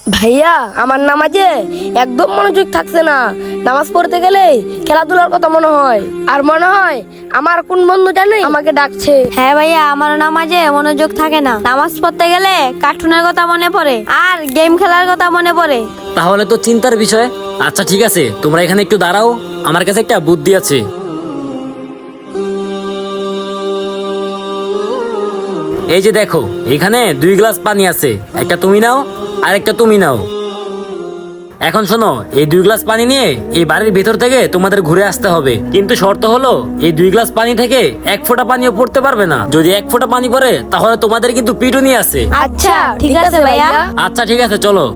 ভাইয়া আমার নামাজে একদম মনোযোগ থাকছে না। নামাজ পড়তে গেলে খেলাধুলার কথা মনে হয়, আর মনে হয় আমার কোন বন্ধু জানে আমাকে ডাকছে। হ্যাঁ ভাইয়া, আমার নামাজে মনোযোগ থাকে না। নামাজ পড়তে গেলে কার্টুনের কথা মনে পড়ে আর গেম খেলার কথা মনে পড়ে। তাহলে তো চিন্তার বিষয়। আচ্ছা ঠিক আছে, তোমরা এখানে একটু দাঁড়াও, আমার কাছে একটা বুদ্ধি আছে। এই যে দেখো, এখানে 2 গ্লাস পানি আছে, একটা তুমি নাও আর একটা তুমি নাও। এখন শোনো, এই 2 গ্লাস পানি নিয়ে এই বাড়ির ভেতর থেকে তোমাদের ঘুরে আসতে হবে, কিন্তু শর্ত হলো এই 2 গ্লাস পানি থেকে 1 ফোঁটা পানিও পড়তে পারবে না। যদি 1 ফোঁটা পানি পড়ে তাহলে তোমাদের কিন্তু পিটুনি আছে। আচ্ছা ঠিক আছে ভাইয়া। আচ্ছা ঠিক আছে, চলো।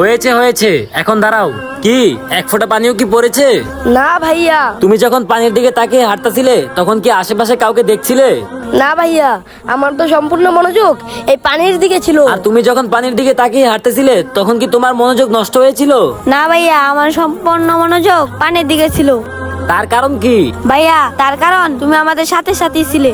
হয়েছে হয়েছে, এখন দাঁড়াও। কি 1 ফোঁটা পানিও কি পড়েছে? না ভাইয়া। তুমি যখন পানির দিকে তাকিয়ে হাঁটতেছিলে তখন কি আশেপাশে কাউকে দেখছিলে? না ভাইয়া, আমার তো সম্পূর্ণ মনোযোগ এই পানির দিকে ছিল। আর তুমি যখন পানির দিকে তাকিয়ে হাঁটতেছিলে তখন কি তোমার মনোযোগ নষ্ট হয়েছিল? না ভাইয়া, আমার সম্পূর্ণ মনোযোগ পানির দিকে ছিল। তার কারণ কি? ভাইয়া, তার কারণ তুমি আমাদের সাথে সাথে ছিলে।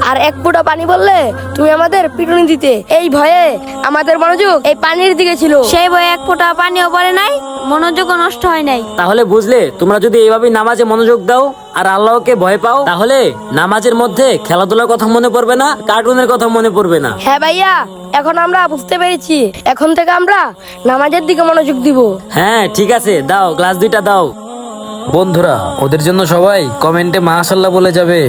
আর 1 ফোঁটা পানি বললে তুমি আমাদের পিটুনি দিতে, এই ভয়ে আমাদের মনোযোগ এই পানির দিকে ছিল। সেই বয়ে 1 ফোঁটা পানিও পড়ে নাই, মনোযোগও নষ্ট হয় নাই। তাহলে বুঝলে, তোমরা যদি এইভাবে নামাজে মনোযোগ দাও আর আল্লাহকে ভয় পাও, তাহলে নামাজের মধ্যে খেলাধুলার কথা মনে পড়বে না, কার্টুনের কথা মনে পড়বে না। হ্যাঁ ভাইয়া, এখন আমরা বুঝতে পেরেছি। এখন থেকে আমরা নামাজের দিকে মনোযোগ দিব। হ্যাঁ ঠিক আছে, দাও, গ্লাস 2টা দাও। বন্ধুরা, ওদের জন্য সবাই কমেন্টে মাশাআল্লাহ বলে যাবে।